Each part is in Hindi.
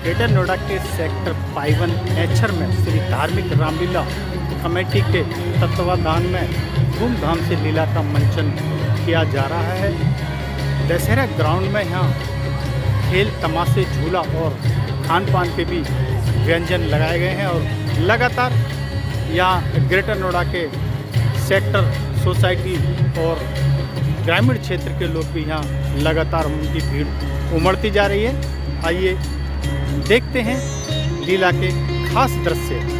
ग्रेटर नोएडा के सेक्टर 51 एचर में श्री धार्मिक रामलीला कमेटी के तत्वाधान में धूमधाम से लीला का मंचन किया जा रहा है। दशहरा ग्राउंड में यहाँ खेल, तमाशे, झूला और खान पान के भी व्यंजन लगाए गए हैं और लगातार यहाँ ग्रेटर नोएडा के सेक्टर, सोसाइटी और ग्रामीण क्षेत्र के लोग भी यहाँ लगातार उनकी भीड़ उमड़ती जा रही है। आइए देखते हैं लीला के खास दृश्य।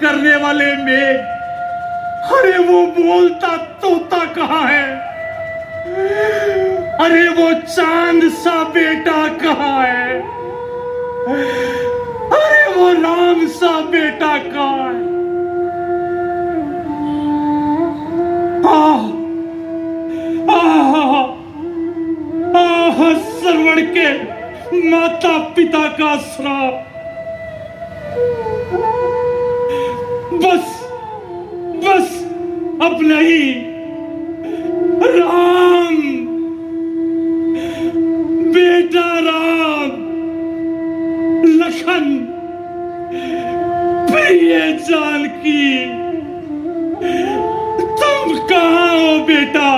करने वाले में, अरे वो बोलता तोता कहाँ है? अरे वो चांद सा बेटा कहाँ है? अरे वो राम सा बेटा कहाँ है? श्रवण के माता पिता का श्राप। बस अब नहीं। राम, बेटा राम, लखन, प्रिय जानकी, तुम कहाँ हो बेटा?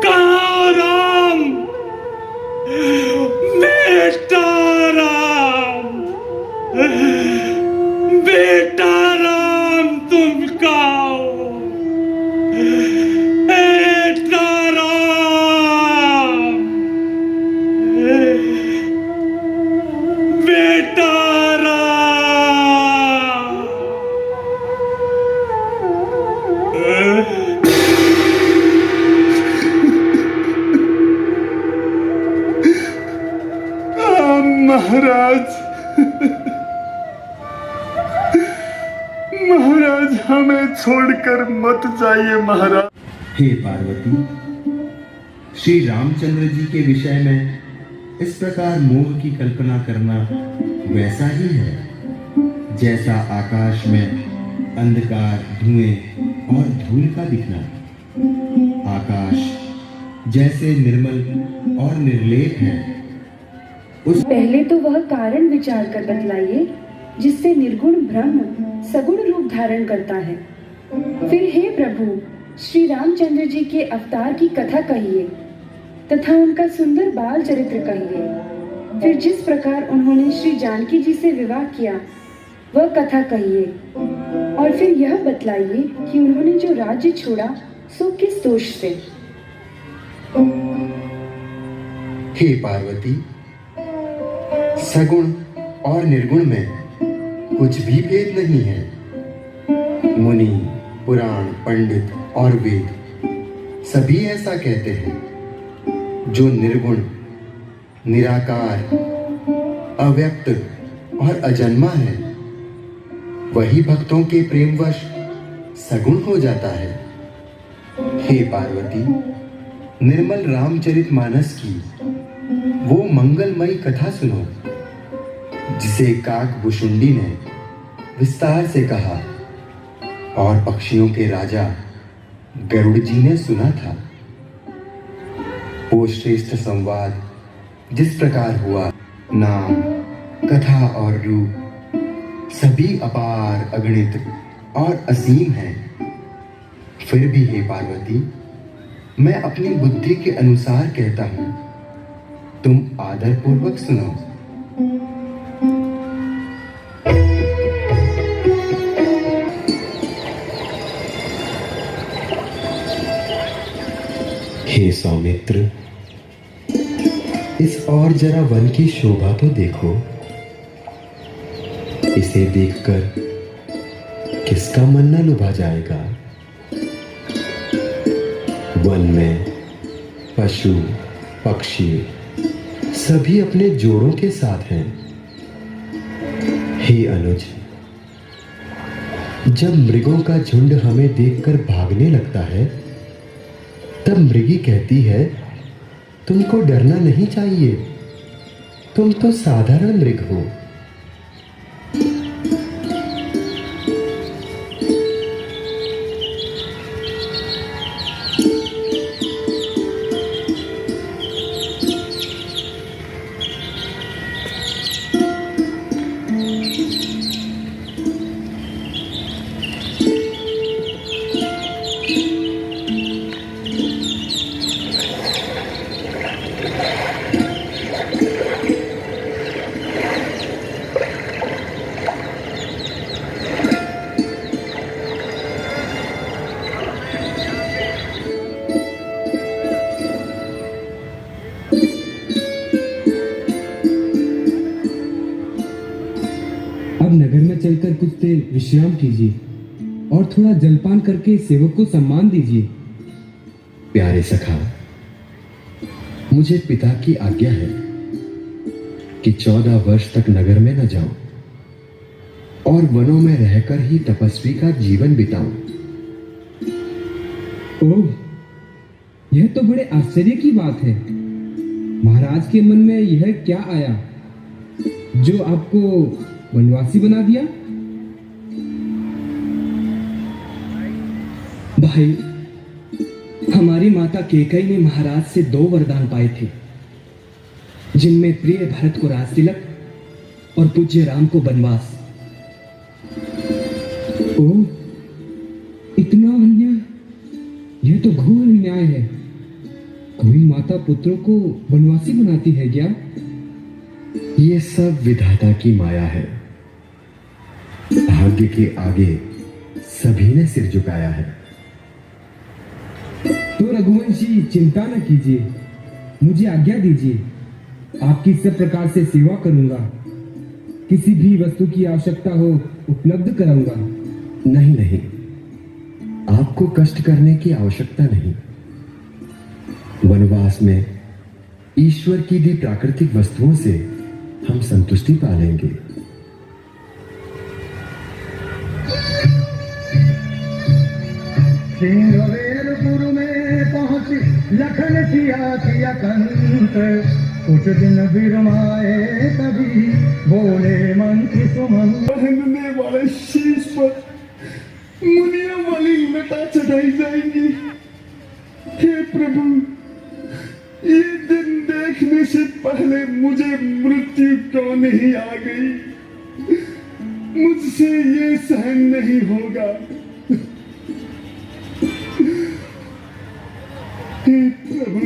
कहाँ हो राम, बेटा राम, बेटा राम, तुम कहाँ हो? बेटा राम, बेटा राम। महाराज, महाराज हमें छोड़कर मत जाइए महाराज। हे पार्वती, श्री रामचंद्र जी के विषय में इस प्रकार मोह की कल्पना करना वैसा ही है जैसा आकाश में अंधकार, धुएं और धूल का दिखना। आकाश जैसे निर्मल और निर्लेप है, उस पहले तो वह कारण विचार कर बतलाइए जिससे निर्गुण ब्रह्म सगुण रूप धारण करता है। फिर हे प्रभु, श्री रामचंद्र जी के अवतार की कथा कहिए तथा उनका सुंदर बाल चरित्र कहिए। फिर जिस प्रकार उन्होंने श्री जानकी जी से विवाह किया वह कथा कहिए। और फिर यह बतलाइए कि उन्होंने जो राज्य छोड़ा सो किस दोष से। हे पार्वती, सगुण और निर्गुण में कुछ भी भेद नहीं है। मुनि, पुराण, पंडित और वेद सभी ऐसा कहते हैं। जो निर्गुण, निराकार, अव्यक्त और अजन्मा है वही भक्तों के प्रेमवश सगुण हो जाता है। हे पार्वती, निर्मल रामचरितमानस की वो मंगलमयी कथा सुनो जिसे काकभुशुंडी ने विस्तार से कहा और पक्षियों के राजा गरुड़ जी ने सुना था। वो श्रेष्ठ संवाद जिस प्रकार हुआ, नाम, कथा और रूप सभी अपार, अगणित और असीम हैं। फिर भी हे पार्वती, मैं अपनी बुद्धि के अनुसार कहता हूं, तुम आदरपूर्वक सुनो। हे सौमित्र, इस और जरा वन की शोभा तो देखो। इसे देखकर किसका मन न लुभा जाएगा। वन में पशु पक्षी सभी अपने जोड़ों के साथ हैं। हे अनुज, जब मृगों का झुंड हमें देखकर भागने लगता है, तब मृगी कहती है, तुमको डरना नहीं चाहिए, तुम तो साधारण मृग हो। नगर में चलकर कुछ देर विश्राम कीजिए और थोड़ा जलपान करके सेवक को सम्मान दीजिए। प्यारे सखा, मुझे पिता की आज्ञा है कि 14 वर्ष तक नगर में न जाऊं और वनों में रहकर ही तपस्वी का जीवन बिताऊं। ओह, यह तो बड़े आश्चर्य की बात है। महाराज के मन में यह क्या आया जो आपको वनवासी बना दिया? भाई, हमारी माता केकई ने महाराज से 2 वरदान पाए थे, जिनमें प्रिय भरत को राज तिलक और पूज्य राम को वनवास। ओह, इतना अन्याय! यह तो घोर अन्याय है। कोई माता पुत्रों को वनवासी बनाती है क्या? ये सब विधाता की माया है। भाग्य के आगे सभी ने सिर झुकाया है। तो रघुवंशी, चिंता न कीजिए, मुझे आज्ञा दीजिए, आपकी सब प्रकार से सेवा करूंगा। किसी भी वस्तु की आवश्यकता हो उपलब्ध कराऊंगा। नहीं नहीं, आपको कष्ट करने की आवश्यकता नहीं। वनवास में ईश्वर की दी प्राकृतिक वस्तुओं से हम संतुष्टि पा लेंगे। सिंहवेरपुर में पहुंची लखन किया कंत, कुछ दिन बिरमाए तभी बोले मंत्री सुमंत। पहनने वाले शीश पर मुनिया वाली लटा चढ़ाई जाएंगी। हे प्रभु, ये दिन देखने से पहले मुझे मृत्यु क्यों नहीं आ गई? मुझसे ये सहन नहीं होगा। हे प्रभु,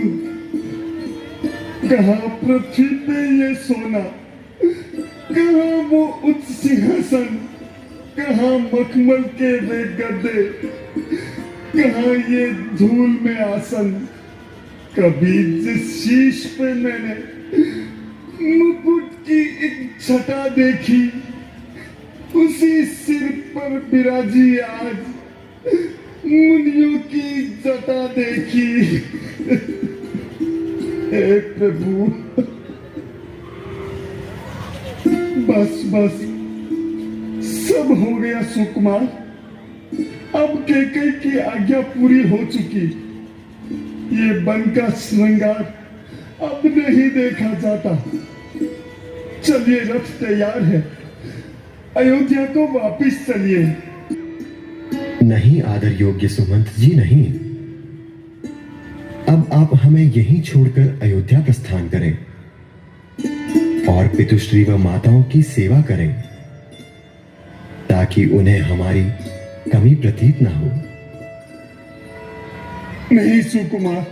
कहाँ पृथ्वी पे ये सोना, कहाँ वो उच्च सिंहासन, कहाँ मखमल के वे गद्दे, कहाँ ये धूल में आसन। कभी जिस शीश पे मैंने मुकुट की एक छटा देखी, उसी सिर पर बिराजी आज मुनियों की जटा देखी। हे प्रभु, बस बस, सब हो गया सुकुमार। अब केकई की आज्ञा पूरी हो चुकी। ये वन का श्रृंगार अब नहीं देखा जाता। चलिए, रथ तैयार है, अयोध्या को वापिस चलिए। नहीं आदर योग्य सुमंत जी, नहीं। अब आप हमें यहीं छोड़कर अयोध्या प्रस्थान करें और पितृश्री व माताओं की सेवा करें, ताकि उन्हें हमारी कमी प्रतीत ना हो। नहीं सुकुमार,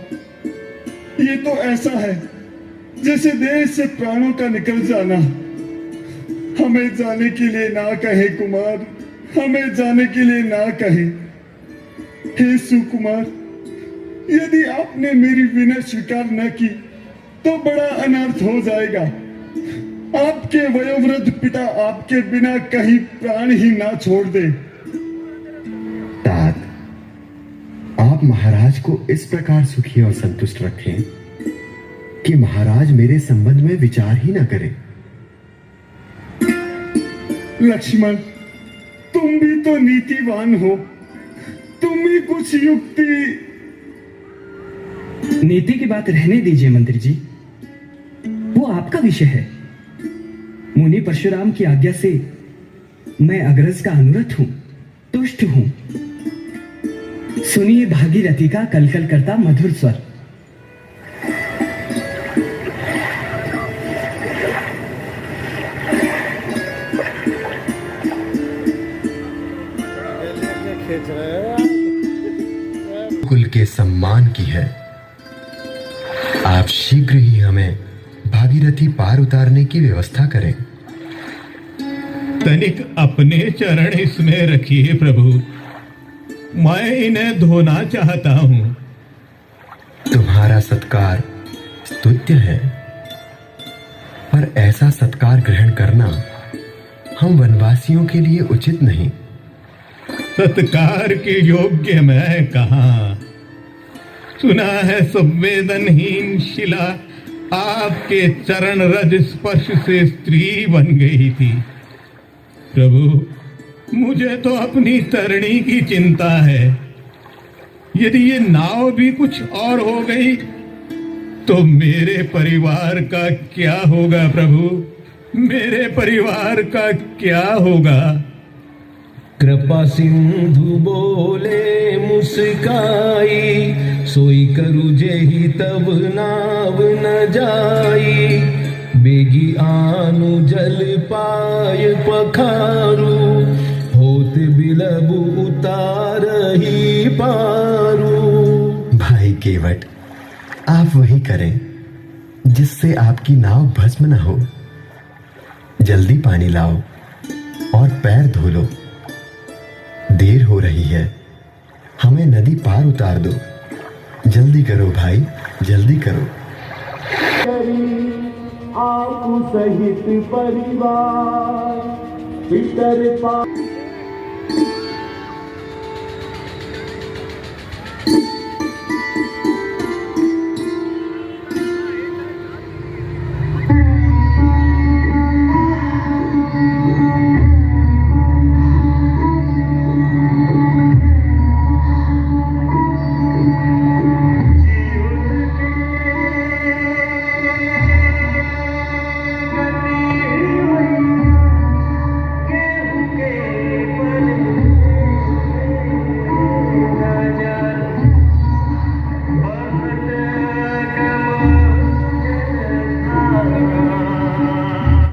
ये तो ऐसा है जैसे देह से प्राणों का निकल जाना। हमें जाने के लिए ना कहे कुमार, हमें जाने के लिए ना कहे। हे सुकुमार, यदि आपने मेरी विनय स्वीकार न की तो बड़ा अनर्थ हो जाएगा। आपके वयोवृद्ध पिता आपके बिना कहीं प्राण ही ना छोड़ दे। तात, आप महाराज को इस प्रकार सुखी और संतुष्ट रखें कि महाराज मेरे संबंध में विचार ही ना करें। लक्ष्मण, तुम भी तो नीतिवान हो, तुम भी कुछ युक्ति। नीति की बात रहने दीजिए मंत्री जी, वो आपका विषय है। मुनि परशुराम की आज्ञा से मैं अग्रज का अनुरत हूं, तुष्ट हूं। सुनिए भागीरथी का कलकल करता मधुर स्वर। कुल के सम्मान की है। आप शीघ्र ही हमें भागीरथी पार उतारने की व्यवस्था करें। तनिक अपने चरण इसमें रखिए प्रभु, मैं इन्हें धोना चाहता हूं। तुम्हारा सत्कार स्तुत्य है, पर ऐसा सत्कार ग्रहण करना हम वनवासियों के लिए उचित नहीं। सत्कार के योग्य मैं कहां। सुना है संवेदनहीन शिला आपके चरण रज स्पर्श से स्त्री बन गई थी। प्रभु, मुझे तो अपनी तरणी की चिंता है। यदि ये नाव भी कुछ और हो गई तो मेरे परिवार का क्या होगा प्रभु, मेरे परिवार का क्या होगा। कृपा सिंधु बोले मुस्काई, सोई करु जेहि तब नाव न जाई। बेगी आनु जल पाय पखारू, होत बिलबु उतार ही पारू। भाई केवट, आप वही करें जिससे आपकी नाव भस्म न हो। जल्दी पानी लाओ और पैर धो लो। देर हो रही है, हमें नदी पार उतार दो। जल्दी करो भाई, जल्दी करो। आप सहित परिवार पितर